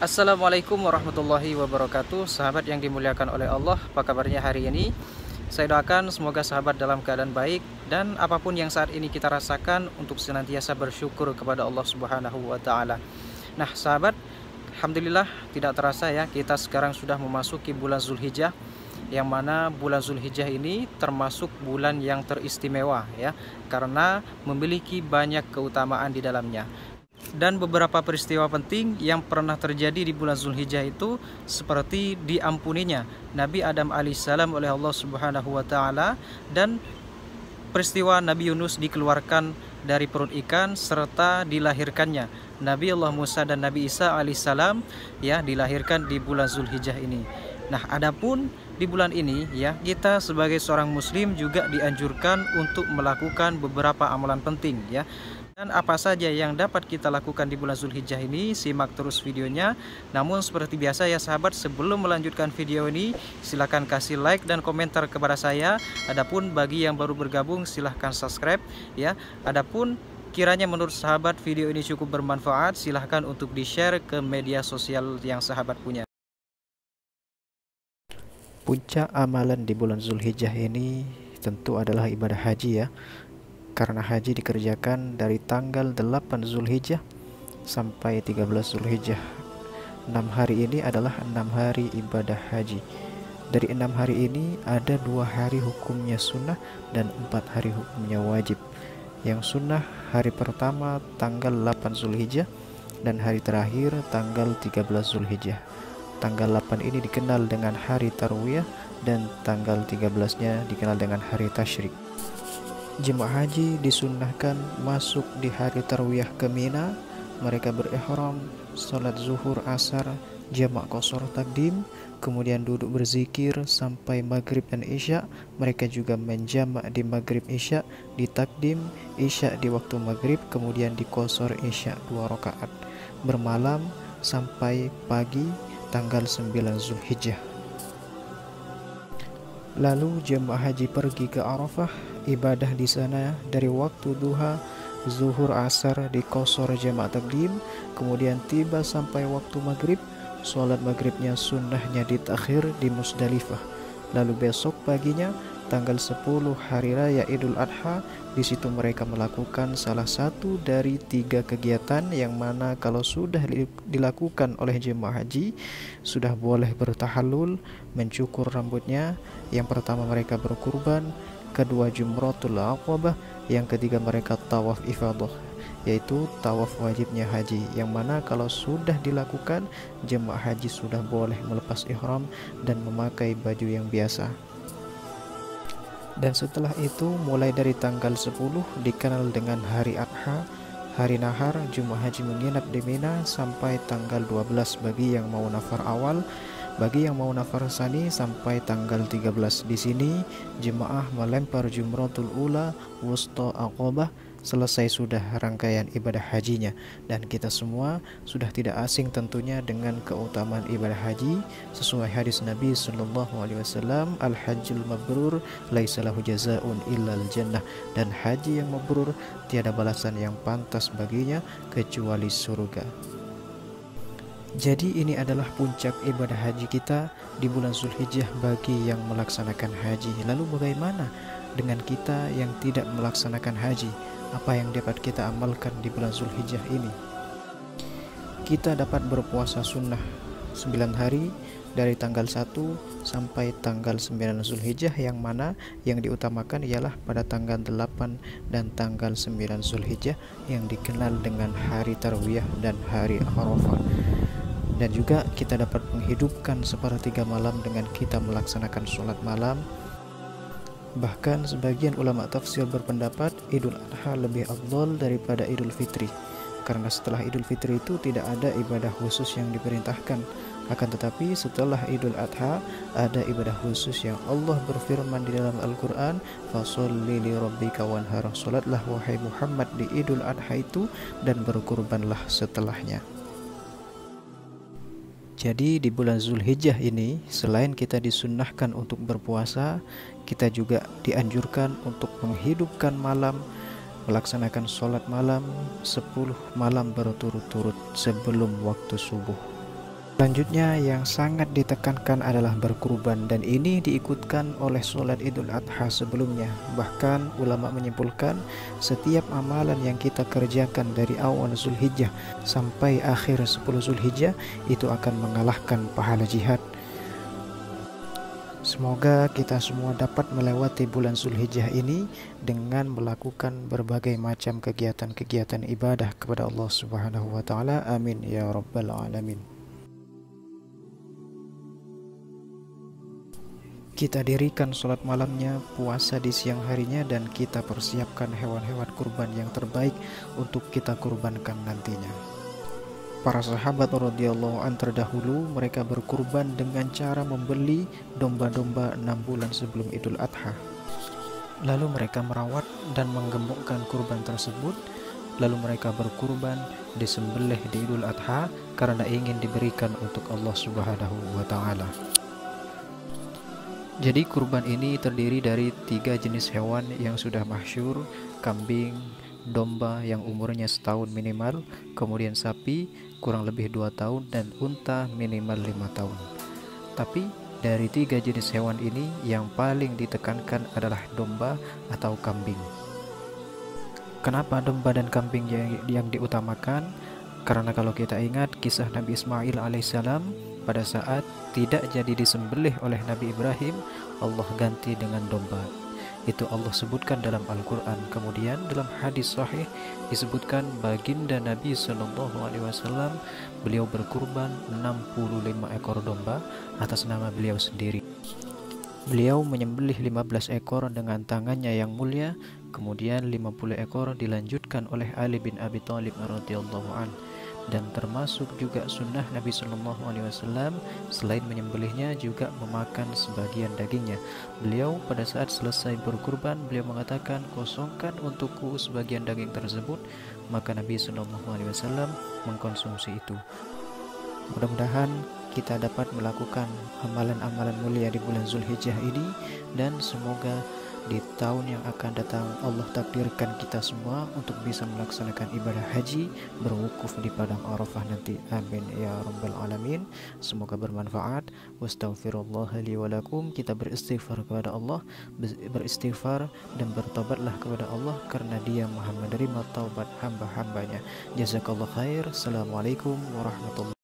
Assalamualaikum warahmatullahi wabarakatuh. Sahabat yang dimuliakan oleh Allah, apa kabarnya hari ini? Saya doakan semoga sahabat dalam keadaan baik, dan apapun yang saat ini kita rasakan untuk senantiasa bersyukur kepada Allah Subhanahu wa taala. Nah, sahabat, alhamdulillah tidak terasa ya, kita sekarang sudah memasuki bulan Zulhijjah, yang mana bulan Zulhijjah ini termasuk bulan yang teristimewa ya, karena memiliki banyak keutamaan di dalamnya. Dan beberapa peristiwa penting yang pernah terjadi di bulan Zulhijjah itu seperti diampuninya Nabi Adam alaihissalam oleh Allah Subhanahu wa taala, dan peristiwa Nabi Yunus dikeluarkan dari perut ikan serta dilahirkannya Nabi Allah Musa dan Nabi Isa alaihissalam ya, dilahirkan di bulan Zulhijjah ini. Nah, adapun di bulan ini ya, kita sebagai seorang muslim juga dianjurkan untuk melakukan beberapa amalan penting ya. Dan apa saja yang dapat kita lakukan di bulan Zulhijjah ini, simak terus videonya. Namun seperti biasa ya sahabat, sebelum melanjutkan video ini, silahkan kasih like dan komentar kepada saya. Adapun bagi yang baru bergabung, silahkan subscribe ya. Adapun kiranya menurut sahabat video ini cukup bermanfaat, silahkan untuk di-share ke media sosial yang sahabat punya. Puncak amalan di bulan Zulhijjah ini tentu adalah ibadah haji ya. Karena haji dikerjakan dari tanggal 8 Zulhijjah sampai 13 Zulhijjah. 6 hari ini adalah 6 hari ibadah haji. Dari 6 hari ini ada 2 hari hukumnya sunnah dan 4 hari hukumnya wajib. Yang sunnah hari pertama tanggal 8 Zulhijjah dan hari terakhir tanggal 13 Zulhijjah. Tanggal 8 ini dikenal dengan hari Tarwiyah dan tanggal 13-nya dikenal dengan hari Tasyrik. Jemaah haji disunnahkan masuk di hari Tarwiyah ke Mina. Mereka berihram, salat zuhur asar, jamak qashar takdim, kemudian duduk berzikir sampai maghrib dan isya. Mereka juga menjamak di maghrib isya, di takdim isya di waktu maghrib, kemudian di qashar isya 2 rakaat. Bermalam sampai pagi tanggal 9 Zulhijjah. Lalu jemaah haji pergi ke Arafah, ibadah di sana dari waktu duha, zuhur, asar di qashar jamak takdim, kemudian tiba sampai waktu maghrib, sholat maghribnya sunnahnya ditakhir di Musdalifah. Lalu besok paginya tanggal 10 hari raya Idul Adha, di situ mereka melakukan salah satu dari 3 kegiatan yang mana kalau sudah dilakukan oleh jemaah haji sudah boleh bertahallul, mencukur rambutnya. Yang pertama mereka berkurban, kedua jumratul aqabah, yang ketiga mereka tawaf ifadah, yaitu tawaf wajibnya haji, yang mana kalau sudah dilakukan jemaah haji sudah boleh melepas ihram dan memakai baju yang biasa. Dan setelah itu mulai dari tanggal 10 dikenal dengan hari Adha, hari nahar. Jemaah haji menginap di Mina sampai tanggal 12 bagi yang mau nafar awal, bagi yang mau nafar sani sampai tanggal 13. Di sini jemaah melempar jumratul ula, wusta, aqabah. Selesai sudah rangkaian ibadah hajinya, dan kita semua sudah tidak asing tentunya dengan keutamaan ibadah haji sesuai hadis Nabi sallallahu alaihi wasallam, al-hajjul mabrur laisa lahu jazaa'un illal jannah, dan haji yang mabrur tiada balasan yang pantas baginya kecuali surga. Jadi ini adalah puncak ibadah haji kita di bulan Zulhijjah bagi yang melaksanakan haji. Lalu bagaimana dengan kita yang tidak melaksanakan haji? Apa yang dapat kita amalkan di bulan Zulhijjah ini? Kita dapat berpuasa sunnah 9 hari dari tanggal 1 sampai tanggal 9 Zulhijjah, yang mana yang diutamakan ialah pada tanggal 8 dan tanggal 9 Zulhijjah yang dikenal dengan hari Tarwiyah dan hari Arafah. Dan juga kita dapat menghidupkan sepertiga malam dengan kita melaksanakan sholat malam. Bahkan sebagian ulama tafsir berpendapat Idul Adha lebih afdal daripada Idul Fitri, karena setelah Idul Fitri itu tidak ada ibadah khusus yang diperintahkan. Akan tetapi setelah Idul Adha ada ibadah khusus yang Allah berfirman di dalam Al-Quran, fasholli li rabbika wanhar, salatlah wahai Muhammad di Idul Adha itu dan berkurbanlah setelahnya. Jadi di bulan Zulhijjah ini selain kita disunnahkan untuk berpuasa, kita juga dianjurkan untuk menghidupkan malam, melaksanakan sholat malam 10 malam berturut-turut sebelum waktu subuh. Selanjutnya yang sangat ditekankan adalah berkurban, dan ini diikutkan oleh sholat Idul Adha sebelumnya. Bahkan ulama menyimpulkan setiap amalan yang kita kerjakan dari awal Zulhijjah sampai akhir 10 Zulhijjah itu akan mengalahkan pahala jihad. Semoga kita semua dapat melewati bulan Zulhijjah ini dengan melakukan berbagai macam kegiatan-kegiatan ibadah kepada Allah Subhanahu wa taala. Amin ya rabbal alamin. Kita dirikan sholat malamnya, puasa di siang harinya, dan kita persiapkan hewan-hewan kurban yang terbaik untuk kita kurbankan nantinya. Para sahabat radhiyallahu an terdahulu, mereka berkurban dengan cara membeli domba-domba 6 bulan sebelum Idul Adha. Lalu mereka merawat dan menggembokkan kurban tersebut. Lalu mereka berkurban, disembelih di Idul Adha karena ingin diberikan untuk Allah Subhanahu wa taala. Jadi kurban ini terdiri dari 3 jenis hewan yang sudah masyhur: kambing, domba yang umurnya setahun minimal, kemudian sapi kurang lebih 2 tahun, dan unta minimal 5 tahun. Tapi dari 3 jenis hewan ini yang paling ditekankan adalah domba atau kambing. Kenapa domba dan kambing yang diutamakan? Karena kalau kita ingat kisah Nabi Ismail alaihissalam, pada saat tidak jadi disembelih oleh Nabi Ibrahim, Allah ganti dengan domba. Itu Allah sebutkan dalam Al-Quran. Kemudian dalam hadis sahih disebutkan baginda Nabi SAW, beliau berkurban 65 ekor domba atas nama beliau sendiri. Beliau menyembelih 15 ekor dengan tangannya yang mulia, kemudian 50 ekor dilanjutkan oleh Ali bin Abi Thalib radhiyallahu an. Dan termasuk juga sunnah Nabi SAW, selain menyembelihnya juga memakan sebagian dagingnya. Beliau pada saat selesai berkurban, beliau mengatakan, kosongkan untukku sebagian daging tersebut. Maka Nabi SAW mengkonsumsi itu. Mudah-mudahan kita dapat melakukan amalan-amalan mulia di bulan Zulhijjah ini, dan semoga di tahun yang akan datang Allah takdirkan kita semua untuk bisa melaksanakan ibadah haji, berwukuf di padang Arafah nanti. Amin ya rabbal alamin. Semoga bermanfaat. Wastaghfirullah li wa lakum. Kita beristighfar kepada Allah, beristighfar dan bertobatlah kepada Allah karena Dia Maha menerima taubat hamba-hambanya. Jazakallah khair. Assalamualaikum warahmatullahi